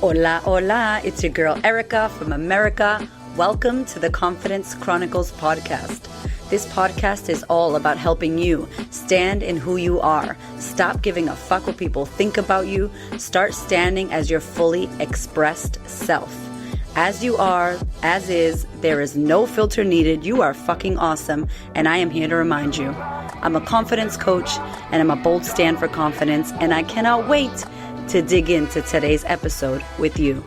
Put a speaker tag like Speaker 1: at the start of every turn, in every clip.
Speaker 1: Hola, hola, it's your girl Erika from America. Welcome to the Confidence Chronicles podcast. This podcast is all about helping you stand in who you are. Stop giving a fuck what people think about you. Start standing as your fully expressed self. As you are, as is, there is no filter needed. You are fucking awesome, and I am here to remind you. I'm a confidence coach, and I'm a bold stand for confidence, and I cannot wait to dig into today's episode with you.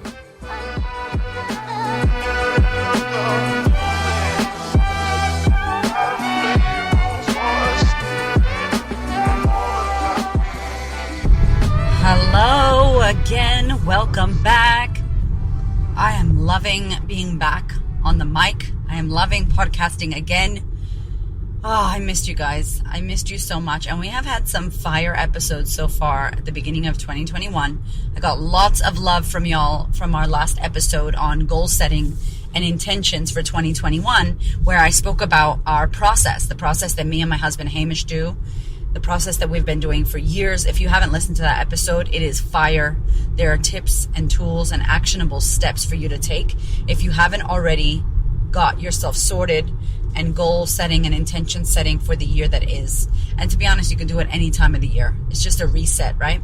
Speaker 1: Hello again, welcome back. I am loving being back on the mic. I am loving podcasting again. Oh, I missed you guys. I missed you so much. And we have had some fire episodes so far at the beginning of 2021. I got lots of love from y'all from our last episode on goal setting and intentions for 2021, where I spoke about our process, the process that me and my husband Hamish do, the process that we've been doing for years. If you haven't listened to that episode, it is fire. There are tips and tools and actionable steps for you to take. If you haven't already got yourself sorted and goal setting and intention setting for the year that is. And to be honest, you can do it any time of the year. It's just a reset, right?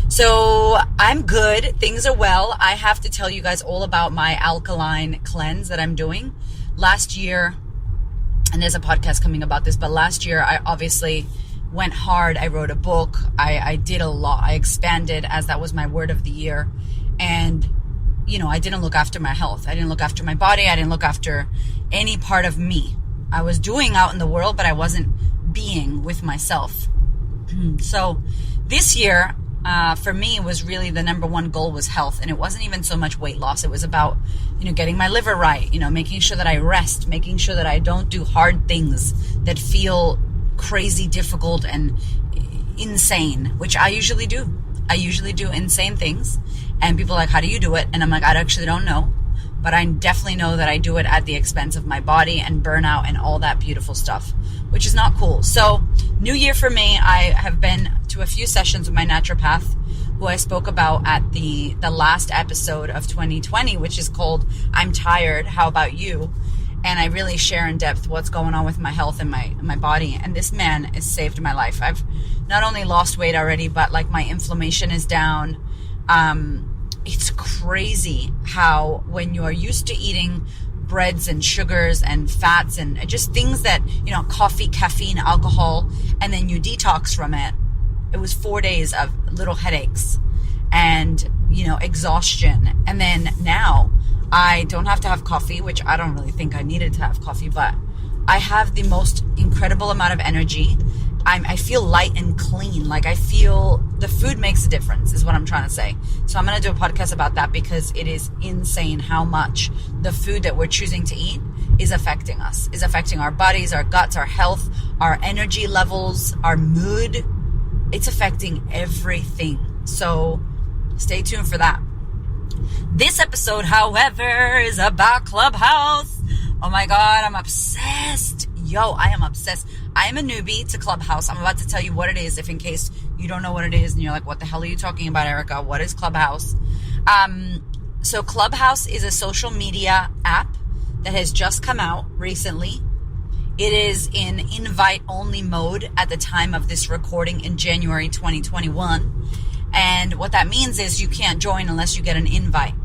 Speaker 1: So I'm good. Things are well. I have to tell you guys all about my alkaline cleanse that I'm doing. Last year, and there's a podcast coming about this, but last year I obviously went hard. I wrote a book. I did a lot. I expanded, as that was my word of the year. And I didn't look after my health. I didn't look after my body. I didn't look after any part of me. I was doing out in the world, but I wasn't being with myself. So this year, for me, was really the number one goal was health. And it wasn't even so much weight loss. It was about, getting my liver right, making sure that I rest, making sure that I don't do hard things that feel crazy, difficult, and insane, which I usually do. I usually do insane things. And people are like, how do you do it? And I'm like, I actually don't know. But I definitely know that I do it at the expense of my body and burnout and all that beautiful stuff, which is not cool. So new year for me, I have been to a few sessions with my naturopath, who I spoke about at the last episode of 2020, which is called I'm Tired, How About You? And I really share in depth what's going on with my health and my body. And this man has saved my life. I've not only lost weight already, but like my inflammation is down. It's crazy how when you're used to eating breads and sugars and fats and just things that, coffee, caffeine, alcohol, and then you detox from it. It was 4 days of little headaches and, exhaustion. And then now I don't have to have coffee, which I don't really think I needed to have coffee, but I have the most incredible amount of energy. I feel light and clean. Like I feel the food makes a difference is what I'm trying to say. So I'm going to do a podcast about that because it is insane how much the food that we're choosing to eat is affecting us, is affecting our bodies, our guts, our health, our energy levels, our mood. It's affecting everything. So stay tuned for that. This episode, however, is about Clubhouse. Oh my God, I'm obsessed. I am obsessed. I am a newbie to Clubhouse. I'm about to tell you what it is, if in case you don't know what it is and you're like, what the hell are you talking about, Erika? What is Clubhouse? So Clubhouse is a social media app that has just come out recently. It is in invite-only mode at the time of this recording in January 2021. And what that means is you can't join unless you get an invite.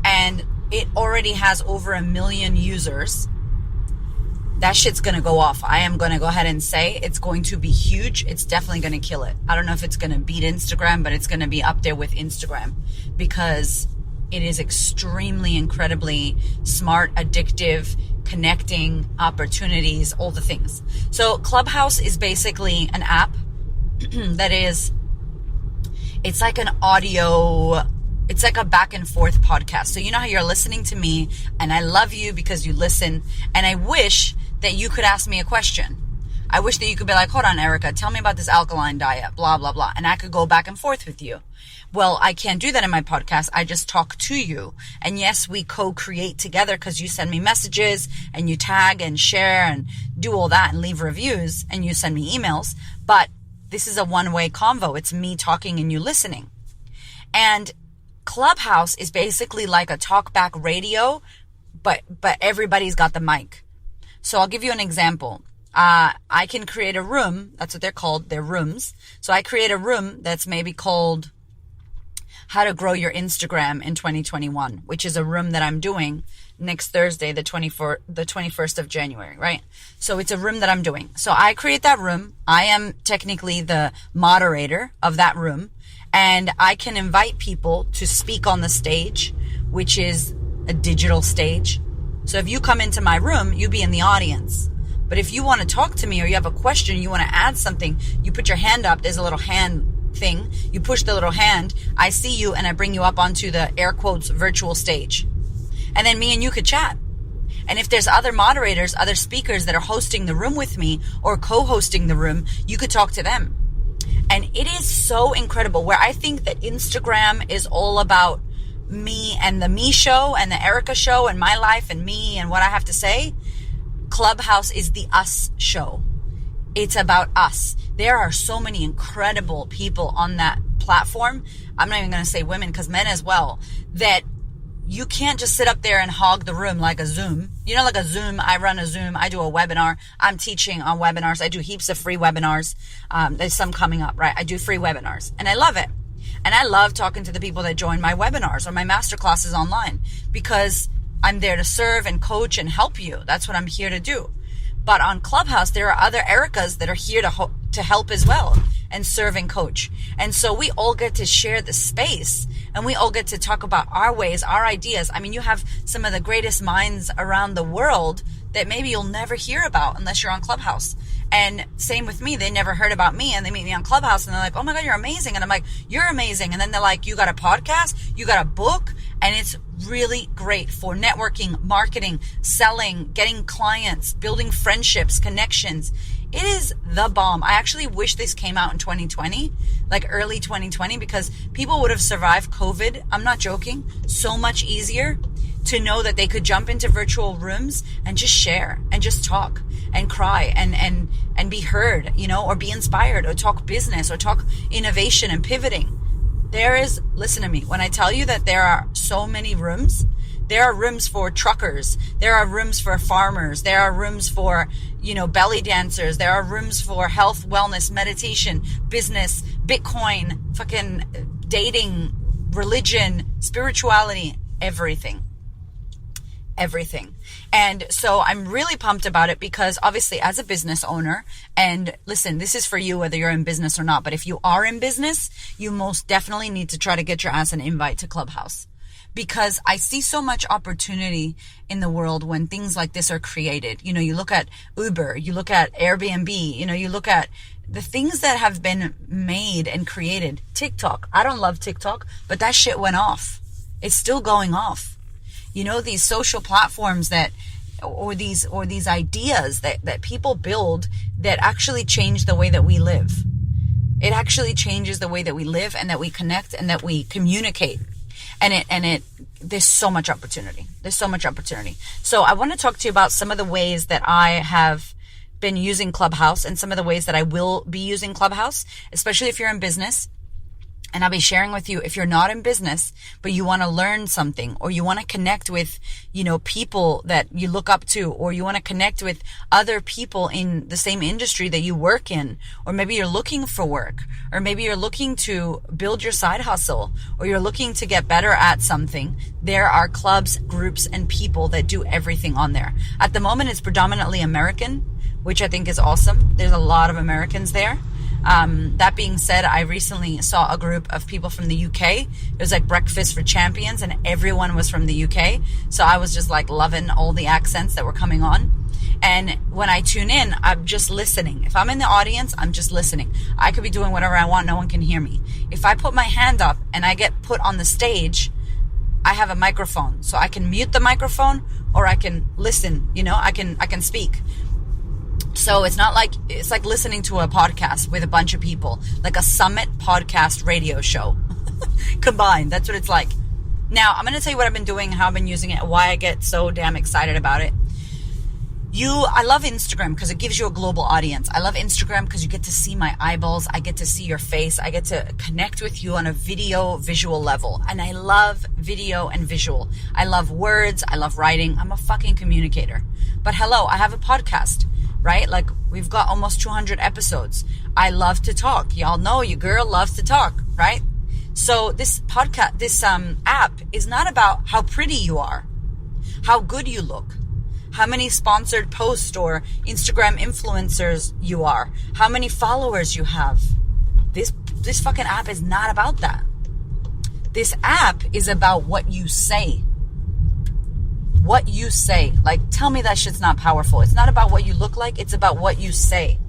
Speaker 1: And it already has over 1 million users. That shit's going to go off. I am going to go ahead and say it's going to be huge. It's definitely going to kill it. I don't know if it's going to beat Instagram, but it's going to be up there with Instagram because it is extremely, incredibly smart, addictive, connecting, opportunities, all the things. So Clubhouse is basically an app that is, it's like an audio, it's like a back and forth podcast. So you know how you're listening to me and I love you because you listen, and I wish that you could ask me a question. I wish that you could be like, hold on, Erika, tell me about this alkaline diet, blah, blah, blah. And I could go back and forth with you. Well, I can't do that in my podcast. I just talk to you. And yes, we co-create together because you send me messages and you tag and share and do all that and leave reviews and you send me emails. But this is a one-way convo. It's me talking and you listening. And Clubhouse is basically like a talkback radio, but everybody's got the mic. So I'll give you an example. I can create a room. That's what they're called. They're rooms. So I create a room that's maybe called How to Grow Your Instagram in 2021, which is a room that I'm doing next Thursday, the 21st of January, right? So it's a room that I'm doing. So I create that room. I am technically the moderator of that room, and I can invite people to speak on the stage, which is a digital stage. So if you come into my room, you be in the audience. But if you want to talk to me or you have a question, you want to add something, you put your hand up. There's a little hand thing. You push the little hand. I see you and I bring you up onto the air quotes virtual stage. And then me and you could chat. And if there's other moderators, other speakers that are hosting the room with me or co-hosting the room, you could talk to them. And it is so incredible, where I think that Instagram is all about me and the me show and the Erika show and my life and me and what I have to say. Clubhouse is the us show. It's about us. There are so many incredible people on that platform. I'm not even going to say women, because men as well, that you can't just sit up there and hog the room like a Zoom. You know, like a Zoom, I run a Zoom, I do a webinar. I'm teaching on webinars. I do heaps of free webinars. There's some coming up, right? I do free webinars and I love it. And I love talking to the people that join my webinars or my masterclasses online, because I'm there to serve and coach and help you. That's what I'm here to do. But on Clubhouse, there are other Erikas that are here to help as well and serve and coach. And so we all get to share the space, and we all get to talk about our ways, our ideas. I mean, you have some of the greatest minds around the world that maybe you'll never hear about unless you're on Clubhouse. And same with me. They never heard about me, and they meet me on Clubhouse and they're like, oh my God, you're amazing. And I'm like, you're amazing. And then they're like, you got a podcast, you got a book. And it's really great for networking, marketing, selling, getting clients, building friendships, connections. It is the bomb. I actually wish this came out in 2020, like early 2020, because people would have survived COVID. I'm not joking. So much easier to know that they could jump into virtual rooms and just share and just talk and cry and be heard, you know, or be inspired, or talk business, or talk innovation and pivoting. Listen to me, when I tell you that there are so many rooms, there are rooms for truckers, there are rooms for farmers, there are rooms for, you know, belly dancers, there are rooms for health, wellness, meditation, business, Bitcoin, fucking dating, religion, spirituality, everything. And so I'm really pumped about it, because obviously as a business owner, and listen, this is for you whether you're in business or not, but if you are in business, you most definitely need to try to get your ass an invite to Clubhouse, because I see so much opportunity in the world when things like this are created. You know, you look at Uber, you look at Airbnb, you know, you look at the things that have been made and created. TikTok, I don't love TikTok, but that shit went off. It's still going off. You know, these social platforms or these ideas that people build that actually change the way that we live. It actually changes the way that we live and that we connect and that we communicate. And there's so much opportunity. So I want to talk to you about some of the ways that I have been using Clubhouse and some of the ways that I will be using Clubhouse, especially if you're in business. And I'll be sharing with you, if you're not in business, but you want to learn something, or you want to connect with, you know, people that you look up to, or you want to connect with other people in the same industry that you work in, or maybe you're looking for work, or maybe you're looking to build your side hustle, or you're looking to get better at something. There are clubs, groups, and people that do everything on there. At the moment, it's predominantly American, which I think is awesome. There's a lot of Americans there. That being said, I recently saw a group of people from the UK. It was like Breakfast for Champions, and everyone was from the UK. So I was just like loving all the accents that were coming on. And when I tune in, I'm just listening. If I'm in the audience, I'm just listening. I could be doing whatever I want. No one can hear me. If I put my hand up and I get put on the stage, I have a microphone. So I can mute the microphone, or I can listen, you know, I can speak. So it's like listening to a podcast with a bunch of people, like a summit podcast radio show combined. That's what it's like. Now, I'm going to tell you what I've been doing, how I've been using it, why I get so damn excited about it. I love Instagram because it gives you a global audience. I love Instagram because you get to see my eyeballs. I get to see your face. I get to connect with you on a visual level. And I love video and visual. I love words. I love writing. I'm a fucking communicator. But hello, I have a podcast, right? Like, we've got almost 200 episodes. I love to talk. Y'all know your girl loves to talk, right? So this podcast, this app is not about how pretty you are, how good you look, how many sponsored posts or Instagram influencers you are, how many followers you have. This fucking app is not about that. This app is about what you say. What you say. Like, tell me that shit's not powerful. It's not about what you look like. It's about what you say.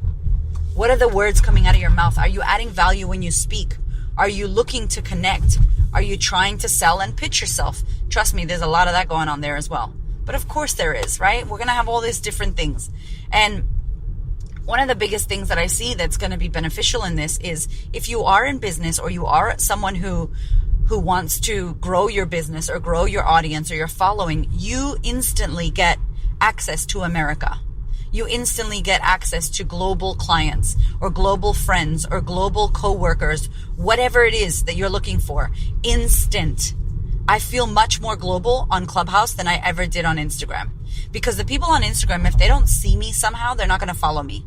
Speaker 1: What are the words coming out of your mouth? Are you adding value when you speak? Are you looking to connect? Are you trying to sell and pitch yourself? Trust me, there's a lot of that going on there as well. But of course there is, right? We're going to have all these different things. And one of the biggest things that I see that's going to be beneficial in this is if you are in business or you are someone who wants to grow your business or grow your audience or your following, you instantly get access to America. You instantly get access to global clients or global friends or global coworkers, whatever it is that you're looking for. Instant. I feel much more global on Clubhouse than I ever did on Instagram. Because the people on Instagram, if they don't see me somehow, they're not going to follow me.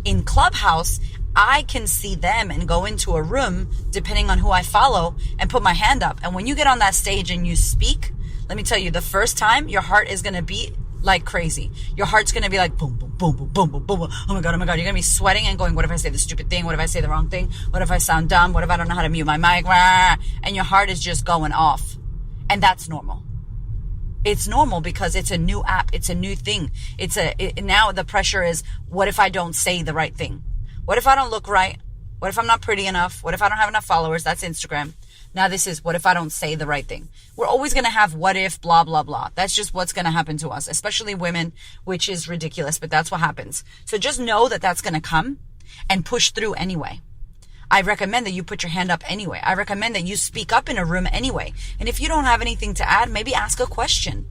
Speaker 1: In Clubhouse, I can see them and go into a room, depending on who I follow, and put my hand up. And when you get on that stage and you speak, let me tell you, the first time, your heart is going to beat like crazy. Your heart's going to be like boom, boom, boom, boom, boom, boom, boom. Oh my God. You're going to be sweating and going, what if I say the stupid thing? What if I say the wrong thing? What if I sound dumb? What if I don't know how to mute my mic? And your heart is just going off. And that's normal. It's normal because it's a new app. It's a new thing. Now the pressure is, what if I don't say the right thing? What if I don't look right? What if I'm not pretty enough? What if I don't have enough followers? That's Instagram. Now this is, what if I don't say the right thing? We're always going to have what if, blah, blah, blah. That's just what's going to happen to us, especially women, which is ridiculous, but that's what happens. So just know that that's going to come and push through anyway. I recommend that you put your hand up anyway. I recommend that you speak up in a room anyway. And if you don't have anything to add, maybe ask a question.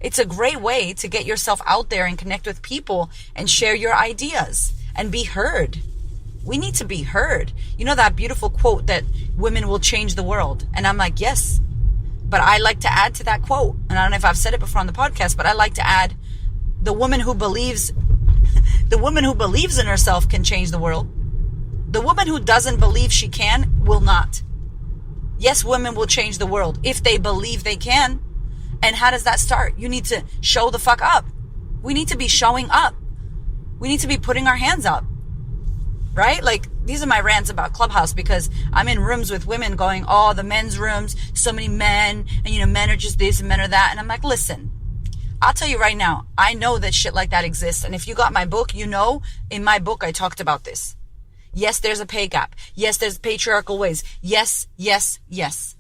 Speaker 1: It's a great way to get yourself out there and connect with people and share your ideas and be heard. We need to be heard. You know that beautiful quote that women will change the world? And I'm like, yes. But I like to add to that quote. And I don't know if I've said it before on the podcast, but I like to add, the woman who believes in herself can change the world. The woman who doesn't believe she can will not. Yes, women will change the world if they believe they can. And how does that start? You need to show the fuck up. We need to be showing up. We need to be putting our hands up. Right? Like, these are my rants about Clubhouse because I'm in rooms with women going, oh, the men's rooms, so many men, and men are just this and men are that. And I'm like, listen, I'll tell you right now, I know that shit like that exists. And if you got my book, in my book, I talked about this. Yes, there's a pay gap. Yes, there's patriarchal ways. Yes, yes, yes.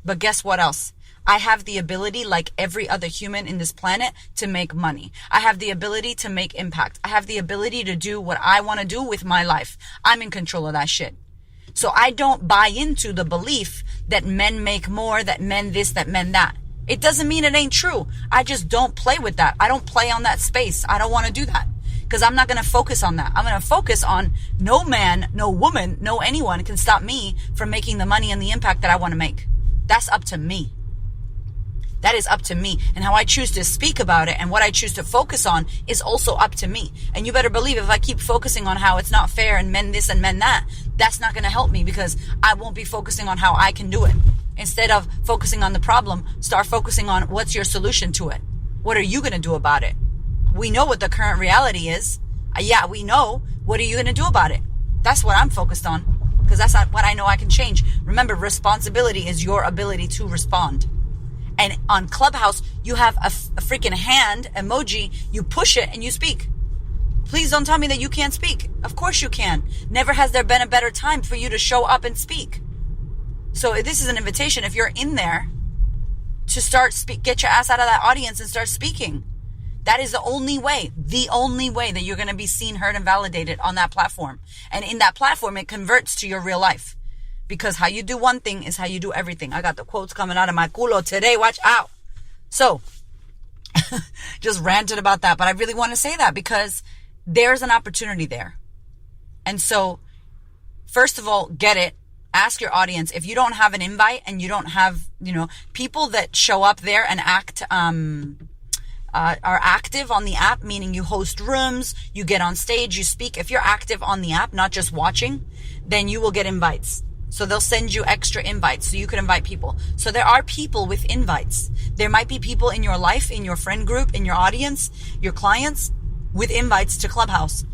Speaker 1: But guess what else? I have the ability, like every other human in this planet, to make money. I have the ability to make impact. I have the ability to do what I want to do with my life. I'm in control of that shit. So I don't buy into the belief that men make more, that men this, that men that. It doesn't mean it ain't true. I just don't play with that. I don't play on that space. I don't want to do that. Because I'm not going to focus on that. I'm going to focus on no man, no woman, no anyone can stop me from making the money and the impact that I want to make. That's up to me. That is up to me. And how I choose to speak about it and what I choose to focus on is also up to me. And you better believe if I keep focusing on how it's not fair and men this and men that, that's not going to help me because I won't be focusing on how I can do it. Instead of focusing on the problem, start focusing on what's your solution to it. What are you going to do about it? We know what the current reality is. Yeah, we know. What are you going to do about it? That's what I'm focused on because that's not what I know I can change. Remember, responsibility is your ability to respond. And on Clubhouse, you have a freaking hand emoji. You push it and you speak. Please don't tell me that you can't speak. Of course you can. Never has there been a better time for you to show up and speak. So this is an invitation. If you're in there, to get your ass out of that audience and start speaking. That is the only way that you're going to be seen, heard, and validated on that platform. And in that platform, it converts to your real life. Because how you do one thing is how you do everything. I got the quotes coming out of my culo today. Watch out. So, just ranted about that. But I really want to say that because there's an opportunity there. And so, first of all, get it. Ask your audience. If you don't have an invite and you don't have, people that show up there and act, are active on the app, meaning you host rooms, you get on stage, you speak. If you're active on the app, not just watching, then you will get invites. So they'll send you extra invites so you can invite people. So there are people with invites. There might be people in your life, in your friend group, in your audience, your clients with invites to Clubhouse.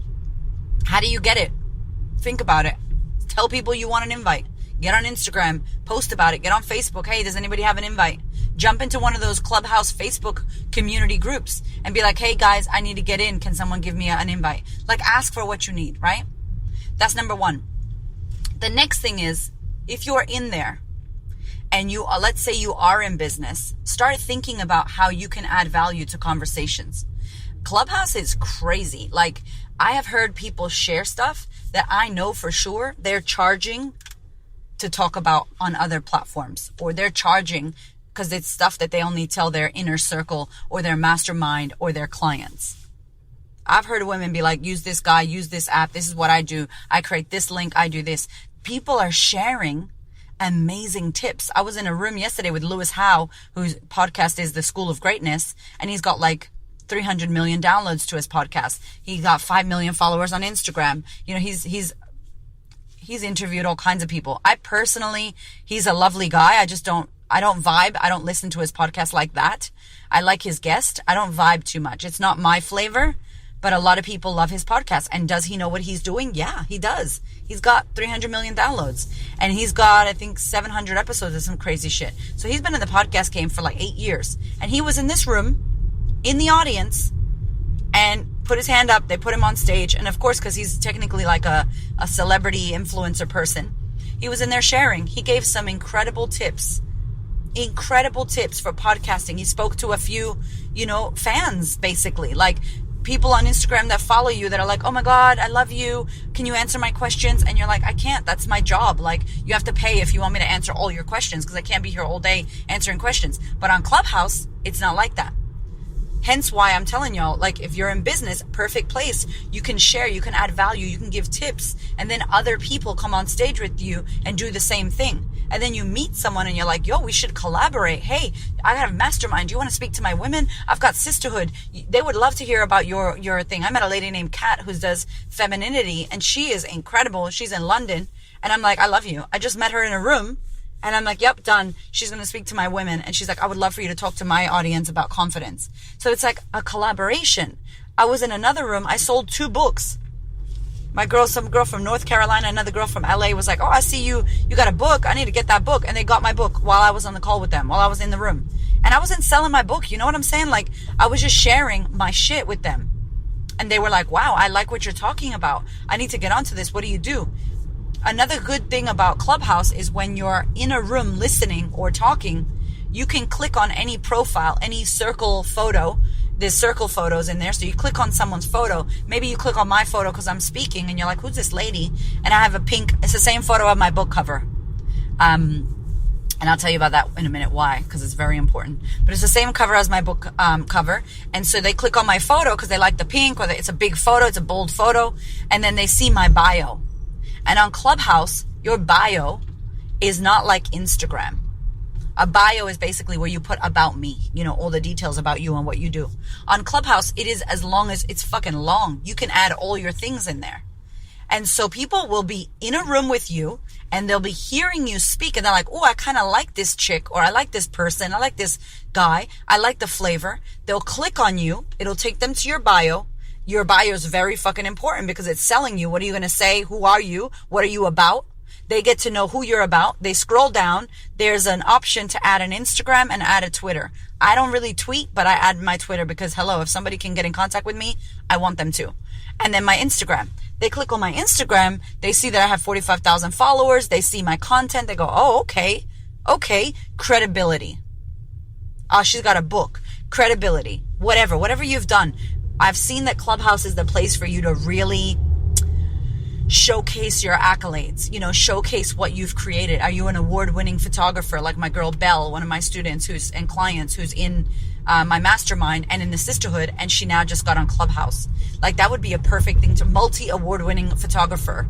Speaker 1: How do you get it? Think about it. Tell people you want an invite. Get on Instagram, post about it, get on Facebook. Hey, does anybody have an invite? Jump into one of those Clubhouse Facebook community groups and be like, hey guys, I need to get in. Can someone give me an invite? Like, ask for what you need, right? That's number one. The next thing is, if you're in there and you are, let's say you are in business, start thinking about how you can add value to conversations. Clubhouse is crazy. Like, I have heard people share stuff that I know for sure they're charging to talk about on other platforms, or they're charging because it's stuff that they only tell their inner circle or their mastermind or their clients. I've heard women be like, use this guy, use this app. This is what I do. I create this link. I do this. People are sharing amazing tips. I was in a room yesterday with Lewis Howe, whose podcast is The School of Greatness, and he's got like 300 million downloads to his podcast. He got 5 million followers on Instagram. He's interviewed all kinds of people. He's a lovely guy. I don't vibe. I don't listen to his podcast like that. I like his guest. I don't vibe too much. It's not my flavor, but a lot of people love his podcast. And does he know what he's doing? Yeah, he does. He's got 300 million downloads, and he's got, I think, 700 episodes of some crazy shit. So he's been in the podcast game for like 8 years, and he was in this room in the audience and put his hand up. They put him on stage. And of course, because he's technically like a celebrity influencer person, he was in there sharing. He gave some incredible tips for podcasting. He spoke to a few, fans, basically, like people on Instagram that follow you that are like, oh my God, I love you. Can you answer my questions? And you're like, I can't. That's my job. Like, you have to pay if you want me to answer all your questions, because I can't be here all day answering questions. But on Clubhouse, it's not like that. Hence why I'm telling y'all, like, if you're in business, perfect place. You can share, you can add value, you can give tips, and then other people come on stage with you and do the same thing. And then you meet someone and you're like, yo, we should collaborate. Hey, I have a mastermind. Do you want to speak to my women? I've got sisterhood. They would love to hear about your thing. I met a lady named Kat who does femininity, and she is incredible. She's in London. And I'm like, I love you. I just met her in a room. And I'm like, yep, done. She's going to speak to my women. And she's like, I would love for you to talk to my audience about confidence. So it's like a collaboration. I was in another room. I sold 2 books. Some girl from North Carolina, another girl from LA was like, oh, I see you got a book. I need to get that book. And they got my book while I was on the call with them, while I was in the room. And I wasn't selling my book. You know what I'm saying? Like, I was just sharing my shit with them. And they were like, wow, I like what you're talking about. I need to get onto this. What do you do? Another good thing about Clubhouse is when you're in a room listening or talking, you can click on any profile, any circle photo. There's circle photos in there. So you click on someone's photo. Maybe you click on my photo because I'm speaking and you're like, who's this lady? And I have it's the same photo of my book cover. And I'll tell you about that in a minute why, because it's very important. But it's the same cover as my book cover. And so they click on my photo because they like the pink, or it's a big photo, it's a bold photo. And then they see my bio. And on Clubhouse, your bio is not like Instagram. A bio is basically where you put about me, all the details about you and what you do. On Clubhouse, it is as long as it's fucking long. You can add all your things in there. And so people will be in a room with you and they'll be hearing you speak, and they're like, oh, I kind of like this chick, or I like this person. I like this guy. I like the flavor. They'll click on you. It'll take them to your bio. Your bio is very fucking important because it's selling you. What are you going to say? Who are you? What are you about? They get to know who you're about. They scroll down. There's an option to add an Instagram and add a Twitter. I don't really tweet, but I add my Twitter because, hello, if somebody can get in contact with me, I want them to. And then my Instagram. They click on my Instagram. They see that I have 45,000 followers. They see my content. They go, oh, okay. Okay. Credibility. Oh, she's got a book. Credibility. Whatever you've done. I've seen that Clubhouse is the place for you to really showcase your accolades, showcase what you've created. Are you an award-winning photographer like my girl Belle, one of my students and clients who's in my mastermind and in the sisterhood, and she now just got on Clubhouse? Like, that would be a perfect thing to multi-award-winning photographer,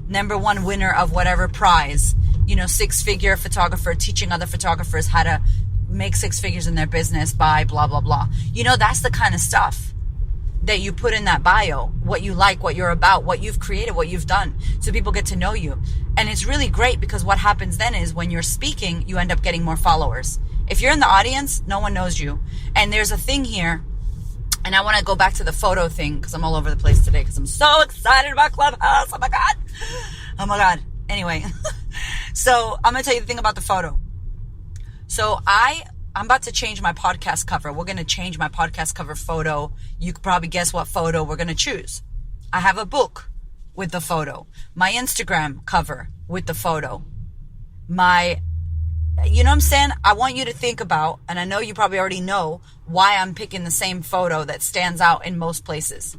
Speaker 1: number one winner of whatever prize, 6-figure photographer, teaching other photographers how to make 6 figures in their business by blah, blah, blah. That's the kind of stuff that you put in that bio, what you like, what you're about, what you've created, what you've done, so people get to know you. And it's really great, because what happens then is when you're speaking, you end up getting more followers. If you're in the audience, no one knows you. And there's a thing here, and I want to go back to the photo thing, because I'm all over the place today, because I'm so excited about Clubhouse. Oh my God. Anyway, so I'm going to tell you the thing about the photo. So I'm about to change my podcast cover. We're going to change my podcast cover photo. You could probably guess what photo we're going to choose. I have a book with the photo. My Instagram cover with the photo. You know what I'm saying? I want you to think about, and I know you probably already know, why I'm picking the same photo that stands out in most places.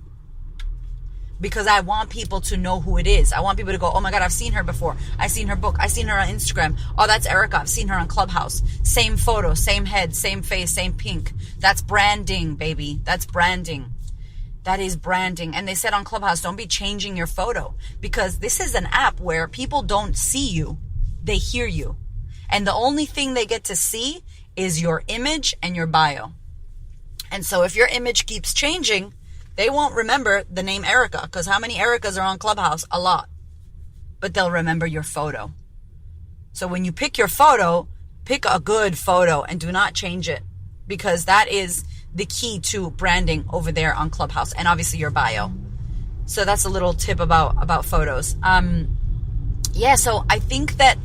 Speaker 1: Because I want people to know who it is. I want people to go, oh my God, I've seen her before. I've seen her book. I've seen her on Instagram. Oh, that's Erika. I've seen her on Clubhouse. Same photo, same head, same face, same pink. That's branding, baby. That's branding. That is branding. And they said on Clubhouse, don't be changing your photo, because this is an app where people don't see you. They hear you. And the only thing they get to see is your image and your bio. And so if your image keeps changing, they won't remember the name Erika, because how many Erikas are on Clubhouse? A lot. But they'll remember your photo. So when you pick your photo, pick a good photo and do not change it, because that is the key to branding over there on Clubhouse, and obviously your bio. So that's a little tip about photos. So I think that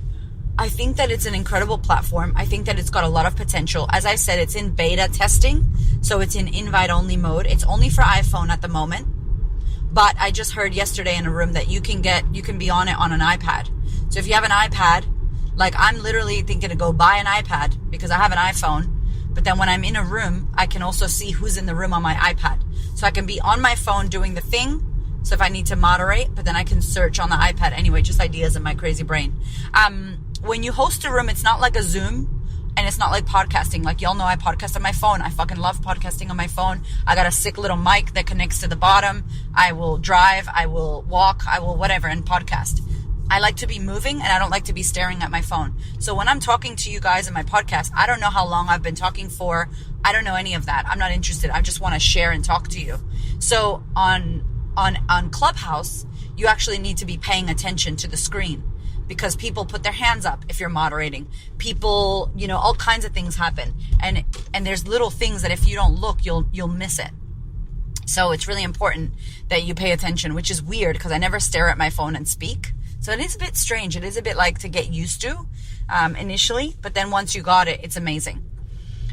Speaker 1: it's an incredible platform. I think that it's got a lot of potential. As I said, it's in beta testing, so it's in invite-only mode. It's only for iPhone at the moment, but I just heard yesterday in a room that you can be on it on an iPad. So if you have an iPad, like, I'm literally thinking to go buy an iPad because I have an iPhone, but then when I'm in a room, I can also see who's in the room on my iPad. So I can be on my phone doing the thing. So if I need to moderate, but then I can search on the iPad. Anyway, just ideas in my crazy brain. When you host a room, it's not like a Zoom, and it's not like podcasting. Like, y'all know I podcast on my phone. I fucking love podcasting on my phone. I got a sick little mic that connects to the bottom. I will drive, I will walk, I will whatever, and podcast. I like to be moving, and I don't like to be staring at my phone. So when I'm talking to you guys in my podcast, I don't know how long I've been talking for. I don't know any of that. I'm not interested. I just want to share and talk to you. So on Clubhouse, you actually need to be paying attention to the screen, because people put their hands up if you're moderating. People, all kinds of things happen. And there's little things that if you don't look, you'll miss it. So it's really important that you pay attention, which is weird because I never stare at my phone and speak. So it is a bit strange. It is a bit like to get used to initially, but then once you got it, it's amazing.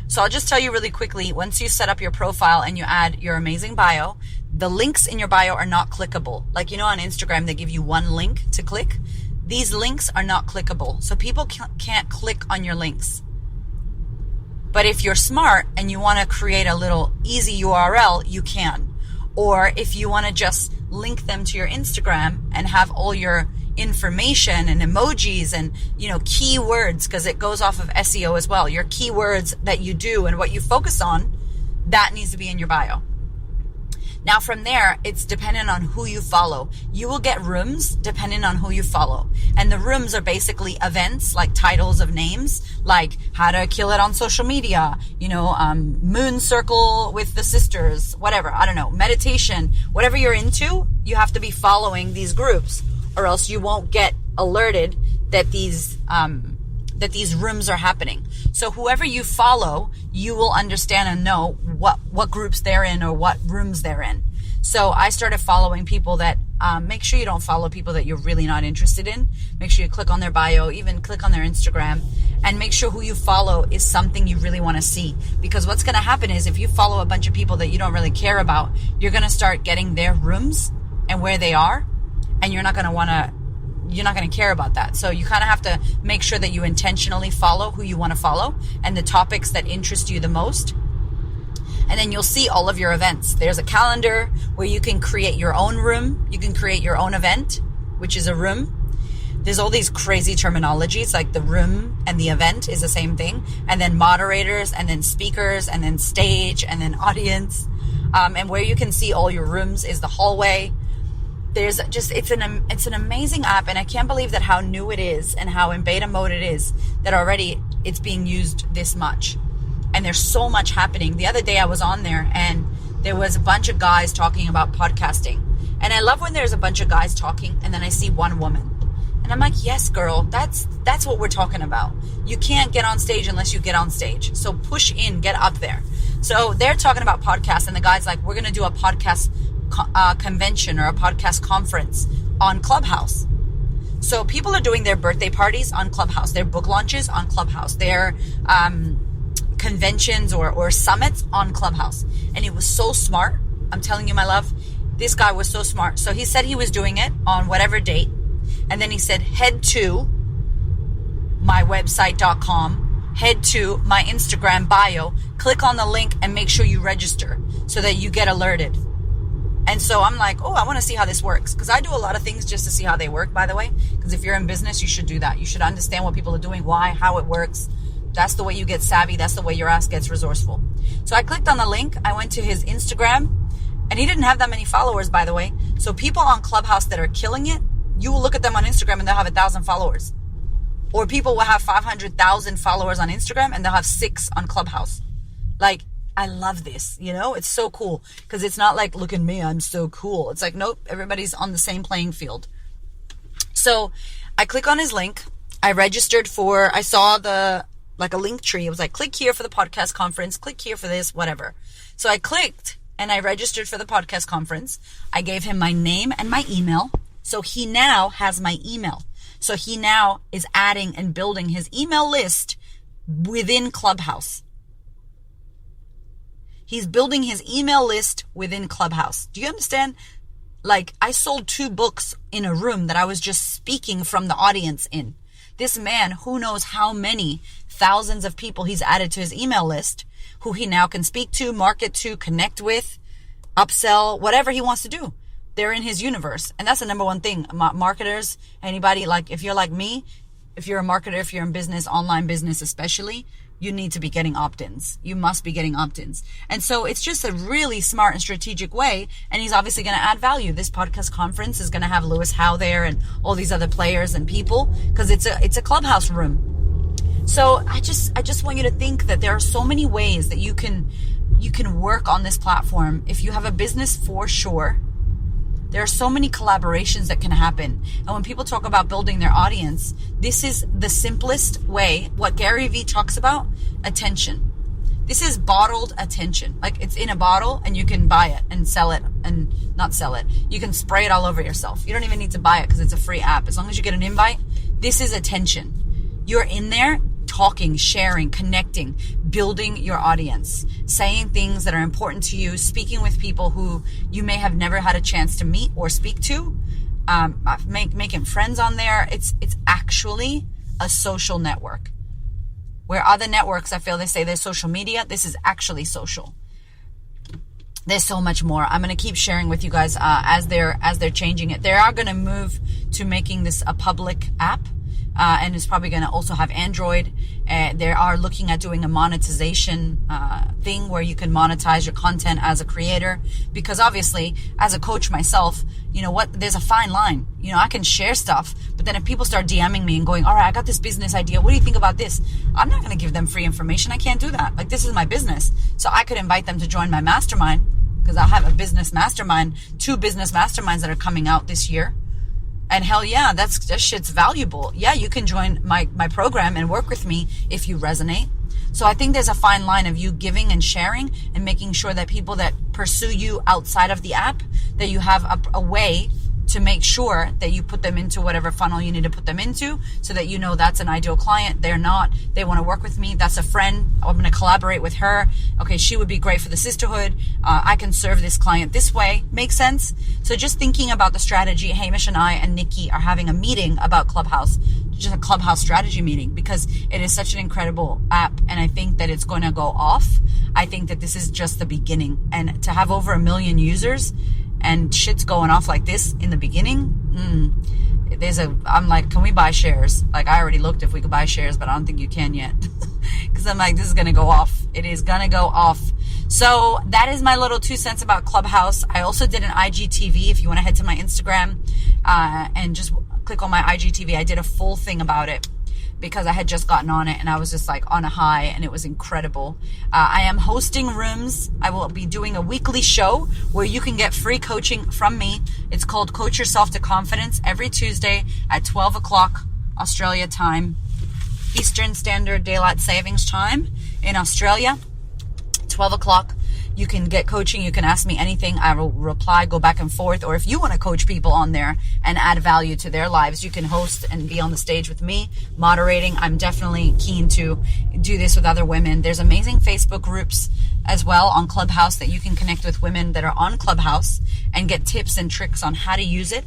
Speaker 1: So I'll just tell you really quickly, once you set up your profile and you add your amazing bio, the links in your bio are not clickable. Like, on Instagram, they give you one link to click. These links are not clickable. So people can't click on your links. But if you're smart and you want to create a little easy URL, you can. Or if you want to just link them to your Instagram and have all your information and emojis and, keywords, because it goes off of SEO as well. Your keywords that you do and what you focus on, that needs to be in your bio. Now from there, it's dependent on who you follow. You will get rooms depending on who you follow. And the rooms are basically events, like titles of names, like how to kill it on social media, moon circle with the sisters, whatever, I don't know, meditation, whatever you're into, you have to be following these groups, or else you won't get alerted that these rooms are happening. So whoever you follow, you will understand and know what groups they're in or what rooms they're in. So I started following people that, make sure you don't follow people that you're really not interested in. Make sure you click on their bio, even click on their Instagram, and make sure who you follow is something you really want to see. Because what's going to happen is if you follow a bunch of people that you don't really care about, you're going to start getting their rooms and where they are, and you're not going to care about that. So you kind of have to make sure that you intentionally follow who you want to follow and the topics that interest you the most. And then you'll see all of your events. There's a calendar where you can create your own room. You can create your own event, which is a room. There's all these crazy terminologies, like the room and the event is the same thing. And then moderators, and then speakers, and then stage, and then audience. And where you can see all your rooms is the hallway. There's just, it's an amazing app. And I can't believe that how new it is and how in beta mode it is, that already it's being used this much. And there's so much happening. The other day I was on there and there was a bunch of guys talking about podcasting. And I love when there's a bunch of guys talking and then I see one woman. And I'm like, yes, girl, that's what we're talking about. You can't get on stage unless you get on stage. So push in, get up there. So they're talking about podcasts and the guy's like, we're going to do a podcast convention or a podcast conference on Clubhouse. So people are doing their birthday parties on Clubhouse, their book launches on Clubhouse, their conventions or summits on Clubhouse. And it was so smart. I'm telling you, my love, this guy was so smart. So he said he was doing it on whatever date. And then he said, head to mywebsite.com, head to my Instagram bio, click on the link and make sure you register so that you get alerted. And so I'm like, oh, I want to see how this works. Because I do a lot of things just to see how they work, by the way. Because if you're in business, you should do that. You should understand what people are doing, why, how it works. That's the way you get savvy. That's the way your ass gets resourceful. So I clicked on the link. I went to his Instagram. And he didn't have that many followers, by the way. So people on Clubhouse that are killing it, you will look at them on Instagram and they'll have 1,000 followers. Or people will have 500,000 followers on Instagram and they'll have 6 on Clubhouse. Like, I love this, you know? It's so cool. Because it's not like, look at me, I'm so cool. It's like, nope, everybody's on the same playing field. So I click on his link. I registered I saw like a link tree. It was like, click here for the podcast conference, click here for this, whatever. So I clicked and I registered for the podcast conference. I gave him my name and my email. So he now has my email. So he now is adding and building his email list within Clubhouse. He's building his email list within Clubhouse. Do you understand? Like, I sold 2 books in a room that I was just speaking from the audience in. This man, who knows how many thousands of people he's added to his email list, who he now can speak to, market to, connect with, upsell, whatever he wants to do. They're in his universe. And that's the number one thing. Marketers, anybody, like if you're like me, if you're a marketer, if you're in business, online business especially, you need to be getting opt-ins. You must be getting opt-ins. And so it's just a really smart and strategic way. And he's obviously going to add value. This podcast conference is going to have Lewis Howe there and all these other players and people because it's a Clubhouse room. So I just want you to think that there are so many ways that you can work on this platform. If you have a business, for sure, there are so many collaborations that can happen. And when people talk about building their audience, this is the simplest way. What Gary Vee talks about, attention. This is bottled attention. Like, it's in a bottle and you can buy it and sell it, and not sell it. You can spray it all over yourself. You don't even need to buy it because it's a free app. As long as you get an invite, this is attention. You're in there talking, sharing, connecting, building your audience, saying things that are important to you, speaking with people who you may have never had a chance to meet or speak to, making friends on there. It's actually a social network. Where other networks, I feel they say they're social media, this is actually social. There's so much more. I'm going to keep sharing with you guys as they're changing it. They are going to move to making this a public app. And it's probably going to also have Android. They are looking at doing a monetization thing where you can monetize your content as a creator. Because obviously, as a coach myself, you know what? There's a fine line. You know, I can share stuff, but then if people start DMing me and going, all right, I got this business idea. What do you think about this? I'm not going to give them free information. I can't do that. Like, this is my business. So I could invite them to join my mastermind because I'll have a business mastermind, 2 business masterminds that are coming out this year. And hell yeah, that shit's valuable. Yeah, you can join my program and work with me if you resonate. So I think there's a fine line of you giving and sharing and making sure that people that pursue you outside of the app, that you have a way to make sure that you put them into whatever funnel you need to put them into so that you know that's an ideal client. They're not. They want to work with me. That's a friend. I'm going to collaborate with her. Okay, she would be great for the sisterhood. I can serve this client this way. Makes sense? So just thinking about the strategy, Hamish and I and Nikki are having a meeting about Clubhouse, just a Clubhouse strategy meeting because it is such an incredible app and I think that it's going to go off. I think that this is just the beginning. And to have over 1 million users and shit's going off like this in the beginning, I'm like, can we buy shares? Like, I already looked if we could buy shares, but I don't think you can yet. Because I'm like, this is going to go off. It is going to go off. So that is my little 2 cents about Clubhouse. I also did an IGTV. If you want to head to my Instagram and just click on my IGTV, I did a full thing about it because I had just gotten on it and I was just like on a high, and it was incredible. I am hosting rooms. I will be doing a weekly show where you can get free coaching from me. It's called Coach Yourself to Confidence, every Tuesday at 12 o'clock Australia time, Eastern Standard Daylight Savings Time in Australia. 12 o'clock. You can get coaching. You can ask me anything. I will reply, go back and forth. Or if you want to coach people on there and add value to their lives, you can host and be on the stage with me moderating. I'm definitely keen to do this with other women. There's amazing Facebook groups as well on Clubhouse that you can connect with women that are on Clubhouse and get tips and tricks on how to use it.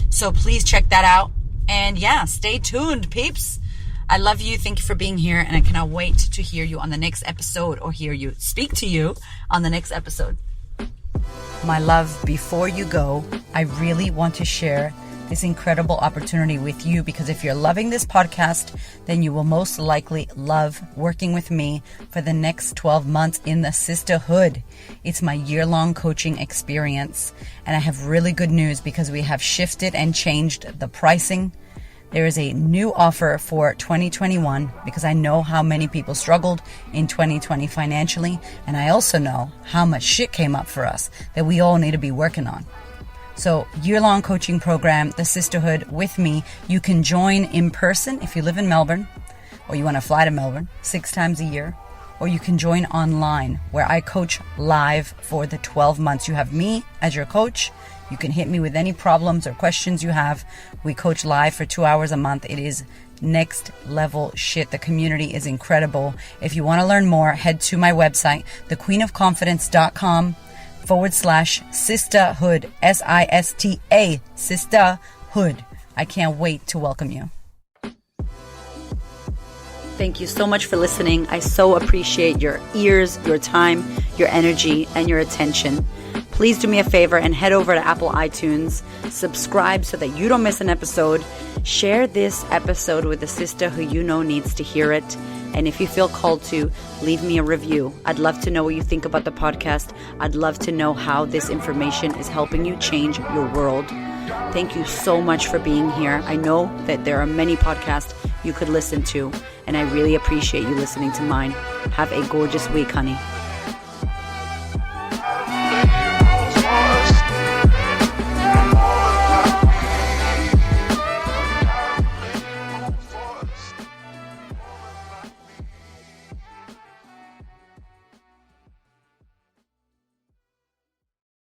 Speaker 1: So please check that out. And yeah, stay tuned, peeps. I love you. Thank you for being here. And I cannot wait to hear you on the next episode, or hear you speak to you on the next episode. My love, before you go, I really want to share this incredible opportunity with you, because if you're loving this podcast, then you will most likely love working with me for the next 12 months in the sisterhood. It's my year-long coaching experience. And I have really good news, because we have shifted and changed the pricing. There is a new offer for 2021, because I know how many people struggled in 2020 financially. And I also know how much shit came up for us that we all need to be working on. So year-long coaching program, the sisterhood with me. You can join in person if you live in Melbourne, or you want to fly to Melbourne 6 times a year, or you can join online where I coach live for the 12 months. You have me as your coach. You can hit me with any problems or questions you have. We coach live for 2 hours a month. It is next level shit. The community is incredible. If you want to learn more, head to my website, thequeenofconfidence.com/sisterhood, SISTA, sisterhood. I can't wait to welcome you. Thank you so much for listening. I so appreciate your ears, your time, your energy, and your attention. Please do me a favor and head over to Apple iTunes, subscribe so that you don't miss an episode. Share this episode with a sister who you know needs to hear it. And if you feel called to, leave me a review. I'd love to know what you think about the podcast. I'd love to know how this information is helping you change your world. Thank you so much for being here. I know that there are many podcasts you could listen to, and I really appreciate you listening to mine. Have a gorgeous week, honey.